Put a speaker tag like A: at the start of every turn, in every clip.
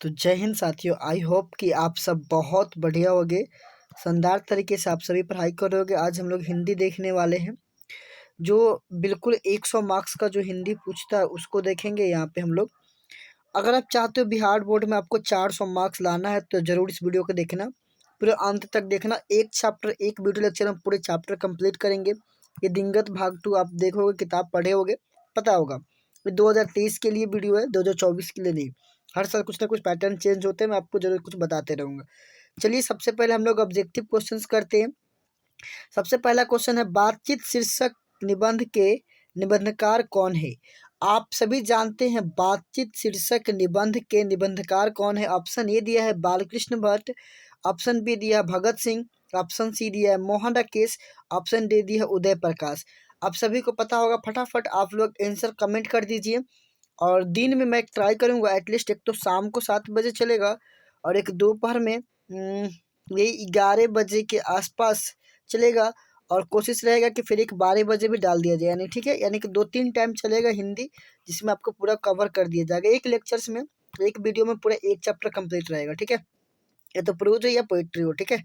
A: तो जय हिंद साथियों। आई होप कि आप सब बहुत बढ़िया होगे, शानदार तरीके से आप सभी पढ़ाई कर रहे होगे। आज हम लोग हिंदी देखने वाले हैं, जो बिल्कुल 100 मार्क्स का जो हिंदी पूछता है उसको देखेंगे यहाँ पे हम लोग। अगर आप चाहते हो बिहार बोर्ड में आपको 400 मार्क्स लाना है तो ज़रूर इस वीडियो को देखना, पूरे अंत तक देखना। एक चैप्टर एक वीडियो लेक्चर हम पूरे चैप्टर कंप्लीट करेंगे। ये दिनगत भाग 2 आप देखोगे, किताब पढ़े होगे, पता होगा। ये 2023 के लिए वीडियो है, 2024 के लिए नहीं। हर साल कुछ ना कुछ पैटर्न चेंज होते हैं, मैं आपको जरूर कुछ बताते रहूँगा। चलिए सबसे पहले हम लोग ऑब्जेक्टिव क्वेश्चंस करते हैं। सबसे पहला क्वेश्चन है, बातचीत शीर्षक निबंध के निबंधकार कौन है? आप सभी जानते हैं बातचीत शीर्षक निबंध के निबंधकार कौन है। ऑप्शन ए दिया है बालकृष्ण भट्ट, ऑप्शन बी दिया है भगत सिंह, ऑप्शन सी दिया है मोहन राकेश, ऑप्शन डी दिया है उदय प्रकाश। आप सभी को पता होगा, फटाफट आप लोग आंसर कमेंट कर दीजिए। और दिन में मैं ट्राई करूँगा एटलीस्ट, एक तो शाम को 7 बजे चलेगा और एक दोपहर में यही 11 बजे के आसपास चलेगा। और कोशिश रहेगा कि फिर एक 12 बजे भी डाल दिया जाए, यानी ठीक है, यानी कि 2-3 टाइम चलेगा हिंदी, जिसमें आपको पूरा कवर कर दिया जाएगा एक लेक्चर्स में। एक वीडियो में पूरा एक चैप्टर कंप्लीट रहेगा, ठीक है। या तो प्रोज हो या पोइट्री हो, ठीक है।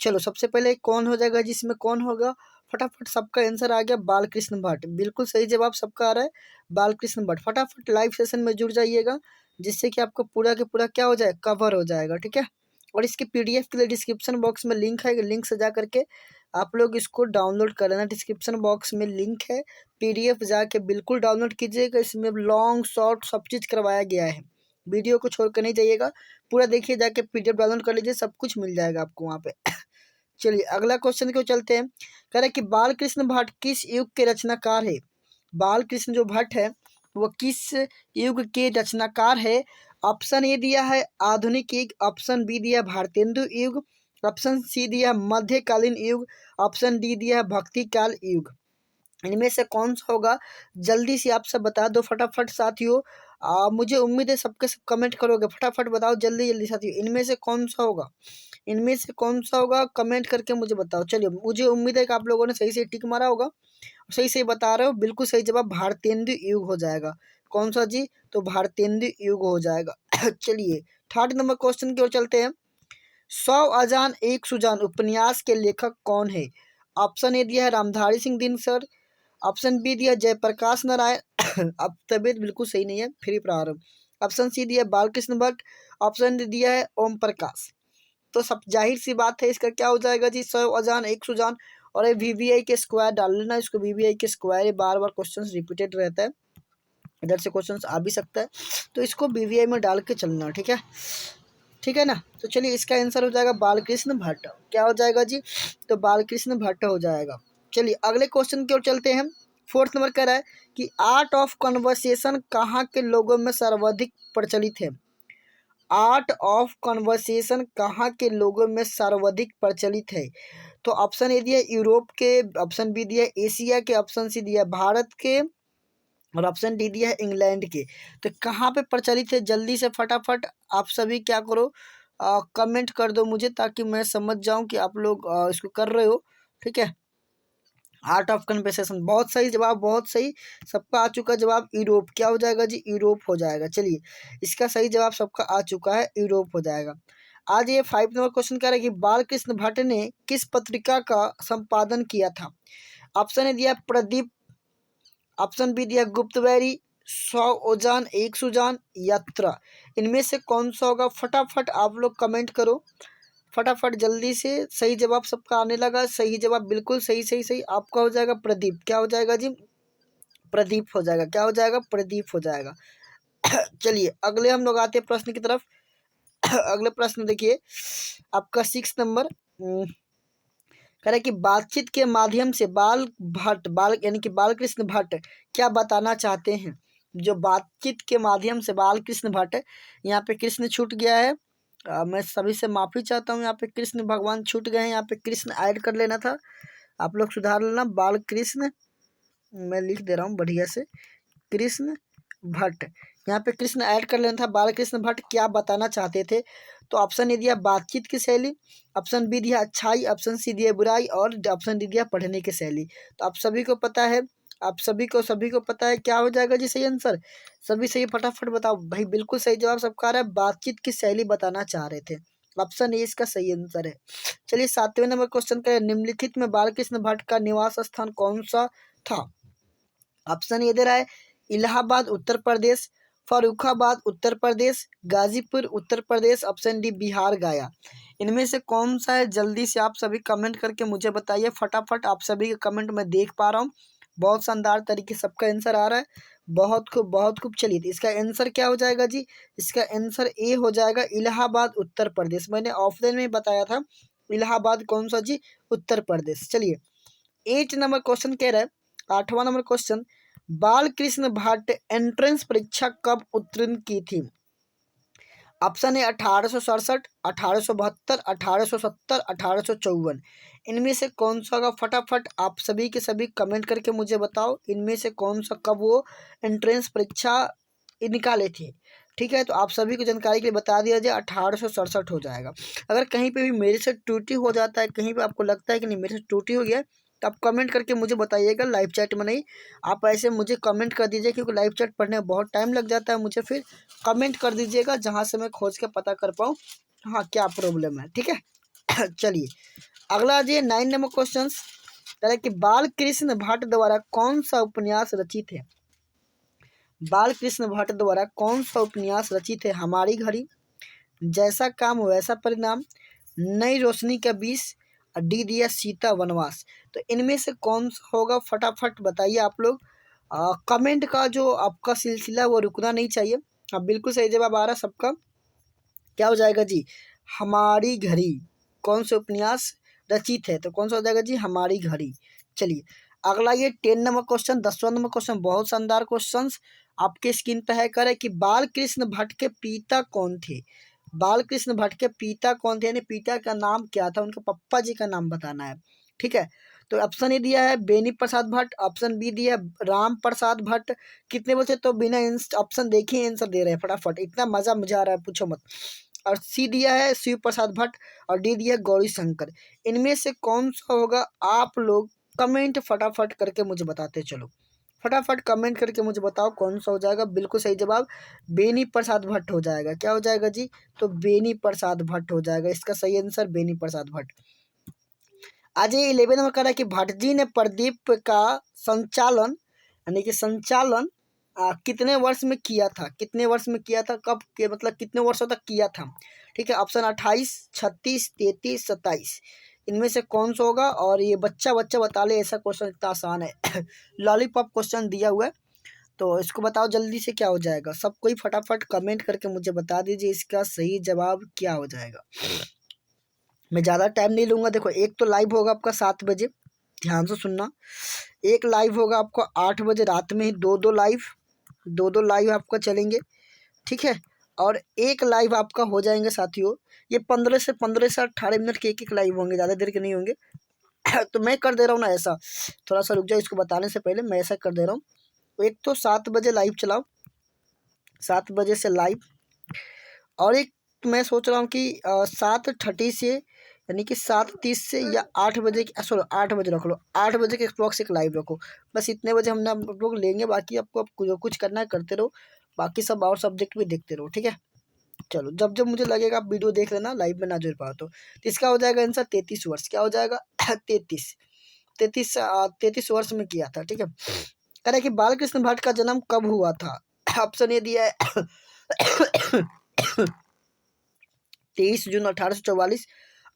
A: चलो सबसे पहले कौन हो जाएगा, जिसमें कौन होगा? फटाफट सबका आंसर आ गया, बालकृष्ण भट्ट। बिल्कुल सही जवाब सबका आ रहा है, बालकृष्ण भट्ट। फटाफट लाइव सेशन में जुड़ जाइएगा, जिससे कि आपको पूरा के पूरा क्या हो जाए, कवर हो जाएगा, ठीक है। और इसके पीडीएफ के लिए डिस्क्रिप्शन बॉक्स में लिंक है, लिंक से जा करके आप लोग इसको डाउनलोड कर लेना। डिस्क्रिप्शन बॉक्स में लिंक है, पीडीएफ जाके बिल्कुल डाउनलोड कीजिएगा। इसमें लॉन्ग शॉर्ट सब चीज़ करवाया गया है, वीडियो को छोड़ कर नहीं जाइएगा, पूरा देखिए, जाके पीडीएफ डाउनलोड कर लीजिए, सब कुछ मिल जाएगा आपको वहाँ पे। चलिए अगला क्वेश्चन क्यों चलते हैं। कह रहे कि बालकृष्ण भट्ट किस युग के रचनाकार है? बालकृष्ण जो भट्ट है वो किस युग के रचनाकार है? ऑप्शन ए दिया है आधुनिक युग, ऑप्शन बी दिया है भारतेंदु युग, ऑप्शन सी दिया है मध्यकालीन युग, ऑप्शन डी दिया है भक्ति काल युग। इनमें से कौन सा होगा, जल्दी से आप सब बता दो फटाफट साथियों। मुझे उम्मीद है सबके सब कमेंट करोगे, फटाफट बताओ जल्दी जल्दी साथियों, इनमें से कौन सा होगा, इनमें से कौन सा होगा, कमेंट करके मुझे बताओ। चलिए मुझे उम्मीद है कि आप लोगों ने सही से टिक मारा होगा, सही सही बता रहे हो। बिल्कुल सही जवाब भारतेंदु युग हो जाएगा। कौन सा जी? तो भारतेंदु युग हो जाएगा। चलिए थर्ड नंबर क्वेश्चन की ओर चलते हैं। 100 अजान एक सुजान उपन्यास के लेखक कौन है? ऑप्शन ए दिया है रामधारी सिंह दिनकर, ऑप्शन बी दिया जयप्रकाश नारायण। अब तबीयत बिल्कुल सही नहीं है, फिर प्रारंभ। ऑप्शन सी दिया बालकृष्ण भट्ट, ऑप्शन डी दिया है ओम प्रकाश। तो सब जाहिर सी बात है, इसका क्या हो जाएगा जी, 100 अजान एक सुजान। और ये वीवीआई के स्क्वायर डाल लेना, इसको वीवीआई के स्क्वायर, ये बार बार क्वेश्चन रिपीटेड रहता है, इधर से क्वेश्चन आ भी सकता है, तो इसको वीवीआई में डाल के चलना, ठीक है, ठीक है ना। तो चलिए इसका आंसर हो जाएगा बालकृष्ण भट्ट। क्या हो जाएगा जी? तो बालकृष्ण भट्ट हो जाएगा। चलिए अगले क्वेश्चन की ओर चलते हैं। फोर्थ नंबर कह रहा है कि आर्ट ऑफ कन्वर्सेशन कहाँ के लोगों में सर्वाधिक प्रचलित है? आर्ट ऑफ कन्वर्सेशन कहाँ के लोगों में सर्वाधिक प्रचलित है? तो ऑप्शन ए दिया यूरोप के, ऑप्शन बी दिया एशिया के, ऑप्शन सी दिया भारत के, और ऑप्शन डी दिया है इंग्लैंड के। तो कहाँ पे प्रचलित है, जल्दी से फटाफट आप सभी क्या करो, कमेंट कर दो मुझे, ताकि मैं समझ जाऊं कि आप लोग इसको कर रहे हो, ठीक है। आर्ट ऑफ कन्वर्सेशन, बहुत सही जवाब, बहुत सही, सबका आ चुका जवाब यूरोप। क्या हो जाएगा जी? यूरोप हो जाएगा। चलिए इसका सही जवाब सबका आ चुका है, यूरोप हो जाएगा। आज ये 5 नंबर क्वेश्चन कह रहा है कि बालकृष्ण भट्ट ने किस पत्रिका का संपादन किया था? ऑप्शन ए दिया प्रदीप, ऑप्शन बी दिया गुप्तवैरी, 100 ओजान एक सुजान, यात्रा। इनमें से कौन सा होगा, फटाफट आप लोग कमेंट करो, फटाफट जल्दी से। सही जवाब सबका आने लगा, सही जवाब बिल्कुल सही सही सही आपका हो जाएगा प्रदीप। क्या हो जाएगा जी? प्रदीप हो जाएगा। क्या हो जाएगा? प्रदीप हो जाएगा। चलिए अगले हम लोग आते हैं प्रश्न की तरफ। अगले प्रश्न देखिए आपका 6 नंबर। कह रहा है कि बातचीत के माध्यम से बाल यानी कि बालकृष्ण भट्ट क्या बताना चाहते हैं? जो बातचीत के माध्यम से बालकृष्ण भट्ट, यहाँ पे कृष्ण छूट गया है, मैं सभी से माफ़ी चाहता हूँ, यहाँ पे कृष्ण भगवान छूट गए हैं, यहाँ पे कृष्ण ऐड कर लेना था, आप लोग सुधार लेना। बालकृष्ण, मैं लिख दे रहा हूँ बढ़िया से, कृष्ण भट्ट, यहाँ पे कृष्ण ऐड कर लेना था। बालकृष्ण भट्ट क्या बताना चाहते थे? तो ऑप्शन ए दिया बातचीत की शैली, ऑप्शन बी दिया अच्छाई, ऑप्शन सी दिया बुराई, और ऑप्शन डी दिया पढ़ने की शैली। तो आप सभी को पता है आप सभी को पता है क्या हो जाएगा जी सही आंसर? सभी सही, फटाफट बताओ भाई। बिल्कुल सही जवाब सबका आ रहा है, बातचीत की शैली बताना चाह रहे थे। ऑप्शन ए इसका सही आंसर है। चलिए 7वें नंबर क्वेश्चन का, निम्नलिखित में बालकृष्ण भट्ट का निवास स्थान कौन सा था? ऑप्शन ये दे रहा है इलाहाबाद उत्तर प्रदेश, फर्रुखाबाद उत्तर प्रदेश, गाजीपुर उत्तर प्रदेश, ऑप्शन डी बिहार गया। इनमें से कौन सा है? जल्दी से आप सभी कमेंट करके मुझे बताइए फटाफट। आप सभी के कमेंट मैं देख पा रहा हूँ, बहुत शानदार तरीके से सबका आंसर आ रहा है। बहुत खूब, बहुत खूब। चलिए तो इसका आंसर क्या हो जाएगा जी? इसका आंसर ए हो जाएगा इलाहाबाद उत्तर प्रदेश। मैंने ऑप्शन में बताया था इलाहाबाद कौन सा जी? उत्तर प्रदेश। चलिए 8 नंबर क्वेश्चन कह रहा है, 8वां नंबर क्वेश्चन, बाल कृष्ण भट्ट एंट्रेंस परीक्षा कब उत्तीर्ण की थी? ऑप्शन है 1867, 1872, 1870, 1854। इनमें से कौन सा होगा? फटाफट आप सभी के सभी कमेंट करके मुझे बताओ, इनमें से कौन सा कब वो एंट्रेंस परीक्षा निकाले थे। ठीक है, तो आप सभी को जानकारी के लिए बता दिया जाए 1867 हो जाएगा। अगर कहीं पे भी मेरे से त्रुटि हो जाता है, कहीं पे आपको लगता है कि नहीं मेरे से त्रुटि हो गया है, तो आप कमेंट करके मुझे बताइएगा, लाइव चैट में नहीं। आप ऐसे मुझे कमेंट कर दीजिए, क्योंकि लाइव चैट पढ़ने में बहुत टाइम लग जाता है मुझे। फिर कमेंट कर दीजिएगा जहाँ से मैं खोज के पता कर पाऊँ हाँ क्या प्रॉब्लम है। ठीक है चलिए अगला जी 9 नंबर क्वेश्चन कह रहा है कि बाल कृष्ण भट्ट द्वारा कौन सा उपन्यास रचित है? बाल कृष्ण भट्ट द्वारा कौन सा उपन्यास रचित है? हमारी घड़ी, जैसा काम वैसा परिणाम, नई रोशनी का बीज, डी दिया सीता वनवास। तो इनमें से कौन सा होगा? फटाफट बताइए आप लोग। कमेंट का जो आपका सिलसिला वो रुकना नहीं चाहिए। हाँ बिल्कुल सही जवाब आ रहा है सबका। क्या हो जाएगा जी? हमारी घड़ी। कौन से उपन्यास रचित है? तो कौन सा हो जाएगा जी? हमारी घड़ी। चलिए अगला ये 10 नंबर क्वेश्चन, 10वां नंबर क्वेश्चन, बहुत शानदार क्वेश्चन आपके स्क्रीन पे है। करे कि बाल कृष्ण भट्ट के पिता कौन थे? बाल कृष्ण भट्ट के पिता कौन थे, यानी पिता का नाम क्या था? उनके पप्पा जी का नाम बताना है। ठीक है, तो ऑप्शन ए दिया है बेनी प्रसाद भट्ट, ऑप्शन बी दिया है राम प्रसाद भट्ट। कितने बचे? तो बिना ऑप्शन देखे आंसर दे रहे हैं फटाफट, इतना मजा मुझे आ रहा है पूछो मत। और सी दिया है शिव प्रसाद भट्ट, और डी दिया है गौरी शंकर। इनमें से कौन सा होगा? आप लोग कमेंट फटाफट करके मुझे बताते चलो। फटाफट कमेंट करके मुझे बताओ कौन सा हो जाएगा। बिल्कुल सही जवाब बेनी प्रसाद भट्ट हो जाएगा। क्या हो जाएगा जी? तो बेनी प्रसाद भट्ट हो जाएगा इसका सही आंसर, बेनी प्रसाद भट्ट। आज ये 11 नंबर कह रहा है कि भट्ट जी ने प्रदीप का संचालन, यानी कि संचालन कितने वर्ष में किया था? कितने वर्ष में किया था? कब के मतलब कितने वर्षों तक किया था? ठीक है, ऑप्शन 28, 36, 33, 27। इनमें से कौन सा होगा? और ये बच्चा बच्चा बता ले, ऐसा क्वेश्चन इतना आसान है लॉलीपॉप क्वेश्चन दिया हुआ है, तो इसको बताओ जल्दी से क्या हो जाएगा। सब कोई फटाफट कमेंट करके मुझे बता दीजिए इसका सही जवाब क्या हो जाएगा। मैं ज़्यादा टाइम नहीं लूँगा। देखो एक तो लाइव होगा आपका 7 बजे, ध्यान से सुनना। एक लाइव होगा आपको 8 बजे रात में ही, दो लाइव आपका चलेंगे। ठीक है, और एक लाइव आपका हो जाएंगे साथियों, ये 15 से 18 मिनट के एक लाइव होंगे, ज़्यादा देर के नहीं होंगे तो मैं कर दे रहा हूँ ना ऐसा, थोड़ा सा रुक जाओ, इसको बताने से पहले मैं ऐसा कर दे रहा हूँ। एक तो 7 बजे लाइव चलाओ, 7 बजे से लाइव। और एक मैं सोच रहा हूँ कि 7:30 से, यानी कि 7:30 से या 8 बजे, सॉरी 8 बजे रख लो, 8 बजे के क्लॉक से एक लाइव रखो। बस इतने बजे हम लोग लेंगे, बाकी आपको जो कुछ करना है करते रहो, बाकी सब और सब्जेक्ट भी देखते रहो। ठीक है, चलो जब जब मुझे लगेगा आप वीडियो देख लेना, लाइव में ना जुड़ पाओ तो इसका हो जाएगा आंसर 33 वर्ष। क्या हो जाएगा? 33, 33 वर्ष में किया था। ठीक है, कह रहा है कि बालकृष्ण भट्ट का जन्म कब हुआ था? ऑप्शन ए दिया है 23 जून 1844,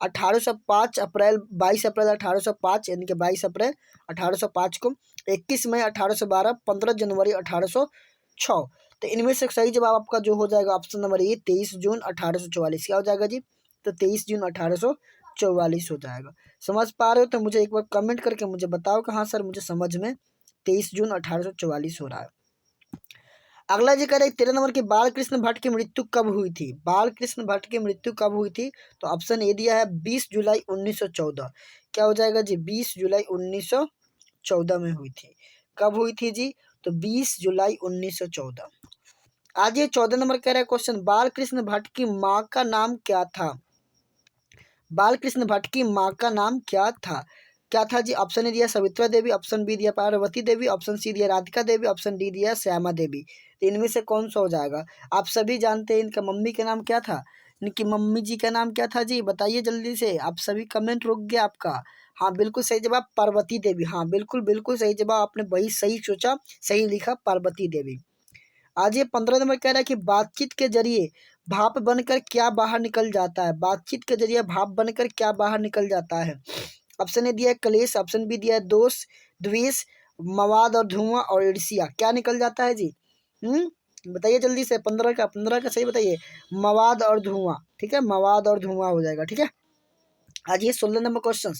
A: 1805 अप्रैल, 22 अप्रैल 1805, यानी कि 22 अप्रैल 1805 को, 21 मई 1812, 15 जनवरी 1806। तो इनमें से सही जवाब आपका जो हो जाएगा ऑप्शन नंबर ए 23 जून 1844। क्या हो जाएगा जी? तो 23 जून 1844 हो जाएगा। समझ पा रहे हो तो मुझे एक बार कमेंट करके मुझे बताओ कहाँ सर मुझे समझ में 23 जून 1844 हो रहा है। अगला जी कह रहे 13 नंबर की बाल कृष्ण भट्ट की मृत्यु कब हुई थी? बाल कृष्ण भट्ट की मृत्यु कब हुई थी? तो ऑप्शन ए दिया है 20 जुलाई 1914। क्या हो जाएगा जी? 20 जुलाई 1914 में हुई थी। कब हुई थी जी? तो 20 जुलाई 1914। आज ये 14 नंबर कह रहा है क्वेश्चन, बाल कृष्ण भट्ट की माँ का नाम क्या था? बाल कृष्ण भट्ट की माँ का नाम क्या था? क्या था जी? ऑप्शन ए दिया सवित्रा देवी, ऑप्शन बी दिया पार्वती देवी, ऑप्शन सी दिया राधिका देवी, ऑप्शन डी दिया श्यामा देवी। तो इनमें से कौन सा हो जाएगा? आप सभी जानते हैं इनका मम्मी का नाम क्या था, इनकी मम्मी जी का नाम क्या था जी? बताइए जल्दी से, आप सभी कमेंट रुक गया आपका। हाँ बिल्कुल सही जवाब पार्वती देवी। हाँ बिल्कुल बिल्कुल सही जवाब, आपने वही सही सोचा, सही लिखा पार्वती देवी। आज ये 15 नंबर कह रहा है कि बातचीत के जरिए भाप बनकर क्या बाहर निकल जाता है? बातचीत के जरिए भाप बनकर क्या बाहर निकल जाता है? ऑप्शन ए दिया है कलेश, ऑप्शन बी दिया है दोष, द्वेष, मवाद और धुआं और ईर्ष्या। क्या निकल जाता है जी? बताइए जल्दी से, 15 का सही बताइए। मवाद और धुआं, ठीक है, मवाद और धुआं हो जाएगा, ठीक है। आज ये 16 नंबर क्वेश्चन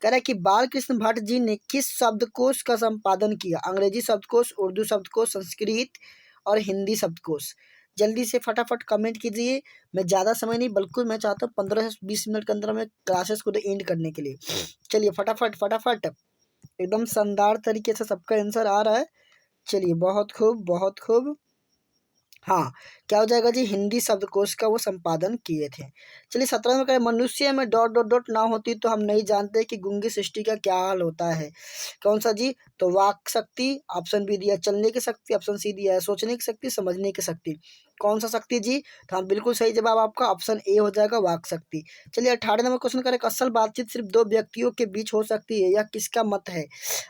A: कह रहा है कि बाल कृष्ण भट्ट जी ने किस शब्दकोश का संपादन किया? अंग्रेजी शब्दकोश, उर्दू शब्दकोश, संस्कृत और हिंदी शब्दकोश। जल्दी से फटाफट कमेंट कीजिए। मैं ज़्यादा समय नहीं, बल्कि मैं चाहता हूँ 15 से 20 मिनट के अंदर में क्लासेस को एंड करने के लिए। चलिए फटाफट फटाफट, एकदम शानदार तरीके से सबका आंसर आ रहा है। चलिए बहुत खूब बहुत खूब। हाँ, क्या हो जाएगा जी? हिंदी शब्दकोश का वो संपादन किए थे। चलिए 17 में कहें मनुष्य में डॉट डॉट डॉट ना होती तो हम नहीं जानते कि गूंगी सृष्टि का क्या हाल होता है। कौन सा जी? तो वाक शक्ति, ऑप्शन बी दिया चलने की शक्ति, ऑप्शन सी दिया है सोचने की शक्ति, समझने की शक्ति। कौन सा शक्ति जी? तो हाँ बिल्कुल सही जवाब आपका ऑप्शन ए हो जाएगा, वाक शक्ति। चलिए 18 नंबर क्वेश्चन करें, असल बातचीत सिर्फ दो व्यक्तियों के बीच हो सकती है, यह किसका मत है?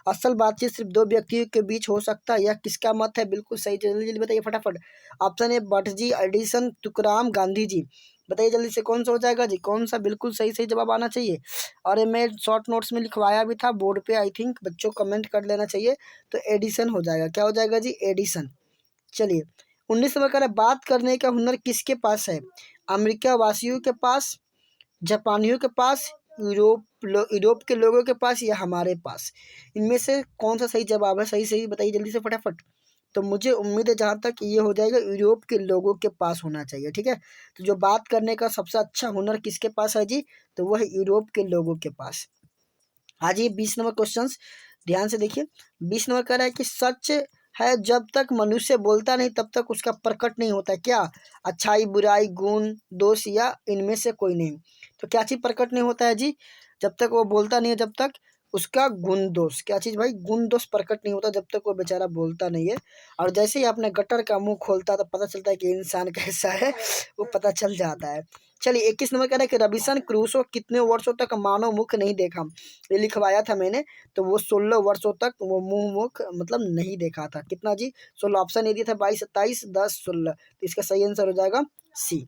A: असल बातचीत सिर्फ दो व्यक्तियों के बीच हो सकता है, यह किसका मत है? बिल्कुल सही, जल्दी जल्दी बताइए फटाफट। Option A Bhatt ji, Edison, Tukaram, Gandhi ji. बताइए जल्दी से कौन सा हो जाएगा जी? कौन सा? बिल्कुल सही सही जवाब आना चाहिए। और ये मैं शॉर्ट नोट्स में लिखवाया भी था बोर्ड पे, आई थिंक बच्चों कमेंट कर लेना चाहिए। तो एडिसन हो जाएगा। क्या हो जाएगा जी? एडिसन। चलिए 19 नंबर का, बात करने का हुनर किसके पास है? अमेरिका वासियों के पास, जापानियों के पास, यूरोप के लोगों के पास, या हमारे पास? इनमें से कौन सा सही जवाब है? सही सही बताइए जल्दी से फटाफट। तो मुझे उम्मीद है जहाँ तक ये हो जाएगा यूरोप के लोगों के पास होना चाहिए, ठीक है। तो जो बात करने का सबसे अच्छा हुनर किसके पास है जी? तो वह यूरोप के लोगों के पास। आज ये 20 नंबर क्वेश्चन ध्यान से देखिए। 20 नंबर कह रहा है कि सच है जब तक मनुष्य बोलता नहीं तब तक उसका प्रकट नहीं होता। क्या? अच्छाई, बुराई, गुण, दोष, या इनमें से कोई नहीं? तो क्या चीज़ प्रकट नहीं होता है जी? जब तक वो बोलता नहीं है, जब तक उसका गुण दोष। क्या चीज़ भाई? गुण दोष प्रकट नहीं होता जब तक वो बेचारा बोलता नहीं है। और जैसे ही अपने गटर का मुंह खोलता है तो पता चलता है कि इंसान कैसा है, वो पता चल जाता है। चलिए 21 नंबर कह रहा है कि रॉबिन्सन क्रूसो कितने वर्षों तक मानव मुख नहीं देखा? ये लिखवाया था मैंने। तो वो 16 वर्षों तक वो मुंह मुख मतलब नहीं देखा था। कितना जी? 16। ऑप्शन ए दिया था 22, 27, 10, 16। तो इसका सही आंसर हो जाएगा सी।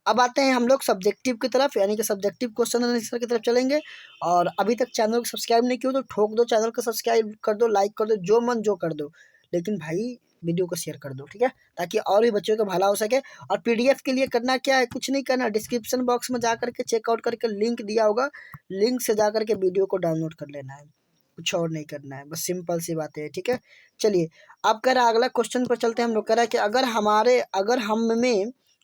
A: अब आते हैं हम लोग सब्जेक्टिव की तरफ, यानी कि सब्जेक्टिव क्वेश्चन आंसर की तरफ चलेंगे। और अभी तक चैनल को सब्सक्राइब नहीं किया तो ठोक दो, चैनल को सब्सक्राइब कर दो, लाइक कर दो, जो मन जो कर दो, लेकिन भाई वीडियो को शेयर कर दो, ठीक है, ताकि और भी बच्चों का भला हो सके। और पीडीएफ के लिए करना क्या है? कुछ नहीं करना, डिस्क्रिप्शन बॉक्स में जा करके चेकआउट करके लिंक दिया होगा, लिंक से जा करके वीडियो को डाउनलोड कर लेना है, कुछ और नहीं करना है, बस सिंपल सी बातें है, ठीक है। चलिए अब कह रहा है अगला क्वेश्चन पर चलते हैं हम लोग। कह रहा है कि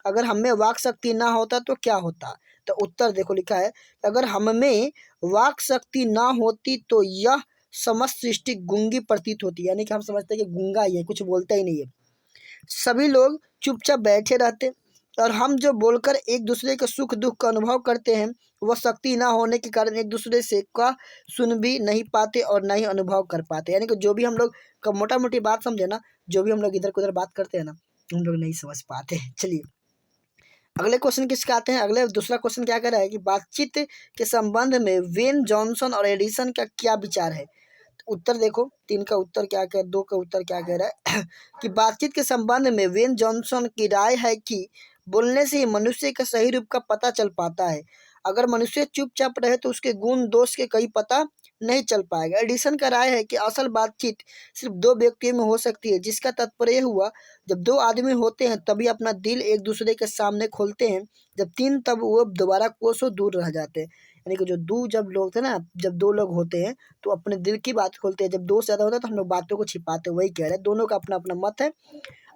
A: अगर हम में वाक शक्ति ना होता तो क्या होता? तो उत्तर देखो लिखा है, अगर हम में वाक शक्ति ना होती तो यह समस्त सृष्टि गूंगी प्रतीत होती। यानी कि हम समझते हैं कि गूंगा ही है, कुछ बोलता ही नहीं है, सभी लोग चुपचाप बैठे रहते, और हम जो बोलकर एक दूसरे के सुख दुख का अनुभव करते हैं वह शक्ति ना होने के कारण एक दूसरे से का सुन भी नहीं पाते और ना ही अनुभव कर पाते। यानी कि जो भी हम लोग का मोटा मोटी बात समझे ना, जो भी हम लोग इधर उधर बात करते हैं ना, हम लोग नहीं समझ पाते। चलिए अगले क्वेश्चन किसके आते हैं। अगले दूसरा क्वेश्चन क्या कह रहा है कि बातचीत के संबंध में वेन जॉनसन और एडिसन का क्या विचार है? उत्तर देखो, 3 का उत्तर क्या कह, 2 का उत्तर क्या कह रहा है कि बातचीत के संबंध में वेन जॉनसन की राय है कि बोलने से ही मनुष्य के सही रूप का पता चल पाता है। अगर मनुष्य चुपचाप रहे तो उसके गुण दोष के कई पता नहीं चल पाएगा। एडिसन का राय है कि असल बातचीत सिर्फ दो व्यक्तियों में हो सकती है, जिसका तात्पर्य हुआ जब दो आदमी होते हैं तभी अपना दिल एक दूसरे के सामने खोलते हैं, जब तीन तब वो दोबारा कोसों दूर रह जाते हैं। यानी कि जब लोग थे ना, जब दो लोग होते हैं तो अपने दिल की बात खोलते हैं, जब दोस्त ज़्यादा होता है तो हम लोग बातों को छिपाते हैं। वही कह रहे हैं, दोनों का अपना अपना मत है।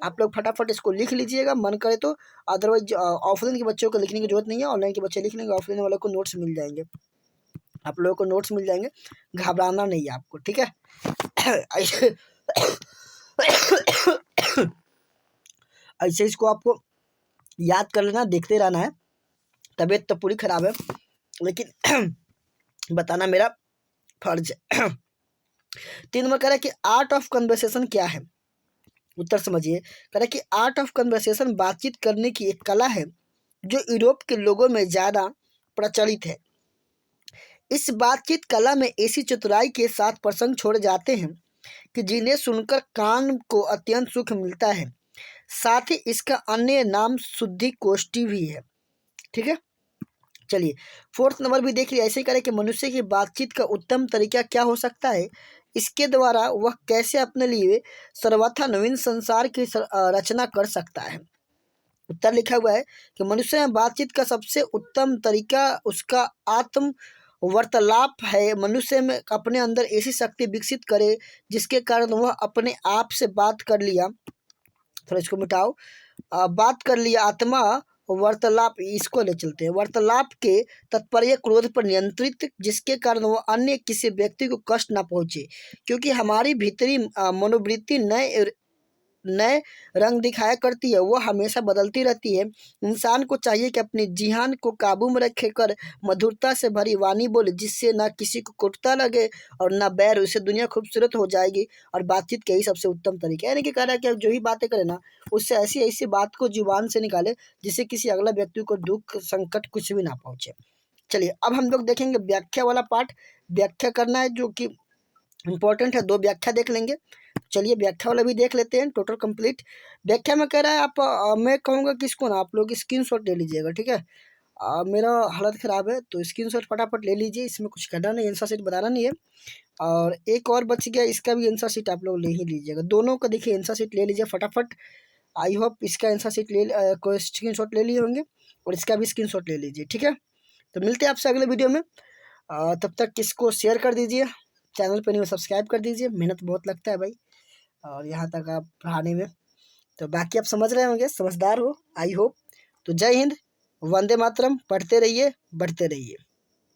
A: आप लोग फटाफट इसको लिख लीजिएगा मन करे तो, अदरवाइज ऑफलाइन के बच्चों को लिखने की जरूरत नहीं है, ऑनलाइन के बच्चे लिख लेंगे, ऑफलाइन वालों को नोट्स मिल जाएंगे, आप लोगों को नोट्स मिल जाएंगे, घबराना नहीं है आपको, ठीक है। ऐसे ऐसे इसको आपको याद कर लेना, देखते रहना है। तबीयत तो पूरी खराब है, लेकिन बताना मेरा फर्ज है। 3 नंबर कह रहा है कि आर्ट ऑफ कन्वर्सेशन क्या है? उत्तर समझिए। कह रहा है कि आर्ट ऑफ कन्वर्सेशन बातचीत करने की एक कला है जो यूरोप के लोगों में ज़्यादा प्रचलित है। इस बातचीत कला में ऐसी चतुराई के साथ प्रसंग छोड़े जाते हैं कि जिन्हें सुनकर कान को अत्यंत सुख मिलता है। साथ ही इसका अन्य नाम शुद्धि कोष्ठी भी है। ठीक है, चलिए 4th नंबर भी देख लिया। ऐसे करें कि मनुष्य की बातचीत का उत्तम तरीका क्या हो सकता है, इसके द्वारा वह कैसे अपने लिए सर्वथा नवीन संसार की रचना कर सकता है। उत्तर लिखा हुआ है कि मनुष्य में बातचीत का सबसे उत्तम तरीका उसका आत्म वार्तालाप है। मनुष्य में अपने अंदर ऐसी शक्ति विकसित करे जिसके कारण वह अपने आप से बात कर लिया, थोड़ा इसको मिटाओ, बात कर लिया आत्मा वार्तालाप, इसको ले चलते हैं। वार्तालाप के तात्पर्य क्रोध पर नियंत्रित, जिसके कारण वह अन्य किसी व्यक्ति को कष्ट ना पहुंचे, क्योंकि हमारी भीतरी मनोवृत्ति नए नए रंग दिखाया करती है, वह हमेशा बदलती रहती है। इंसान को चाहिए कि अपनी जिहान को काबू में रखे कर मधुरता से भरी वाणी बोले, जिससे ना किसी को कुटता लगे और ना बैर, उससे दुनिया खूबसूरत हो जाएगी। और बातचीत का ही सबसे उत्तम तरीका है, यानी कि कह रहा है कि जो भी बातें करें ना, उससे ऐसी ऐसी बात को जुबान से निकाले जिससे किसी अगला व्यक्ति को दुख संकट कुछ भी ना पहुंचे। चलिए अब हम लोग देखेंगे व्याख्या वाला पार्ट। व्याख्या करना है जो कि इम्पोर्टेंट है, 2 व्याख्या देख लेंगे। चलिए व्याख्या वाला भी देख लेते हैं टोटल कंप्लीट। व्याख्या में कह रहा है आप मैं कहूँगा कि इसको ना आप लोग स्क्रीनशॉट ले लीजिएगा, ठीक है। मेरा हालत ख़राब है तो स्क्रीनशॉट फटाफट ले लीजिए, इसमें कुछ करना नहीं, आंसर शीट बनाना नहीं है। और एक और बच गया, इसका भी आंसर शीट आप लोग ले ही लीजिएगा। दोनों का देखिए आंसर शीट ले लीजिए फटाफट। आई होप इसका आंसर शीट को स्क्रीनशॉट ले लिए होंगे और इसका भी स्क्रीनशॉट ले लीजिए, ठीक है। तो मिलते हैं आपसे अगले वीडियो में। तब तक इसको शेयर कर दीजिए, चैनल पर नहीं सब्सक्राइब कर दीजिए, मेहनत बहुत लगता है भाई और यहाँ तक आप पढ़ाने में। तो बाकी आप समझ रहे होंगे, समझदार हो आई होप। तो जय हिंद, वंदे मातरम, पढ़ते रहिए, बढ़ते रहिए।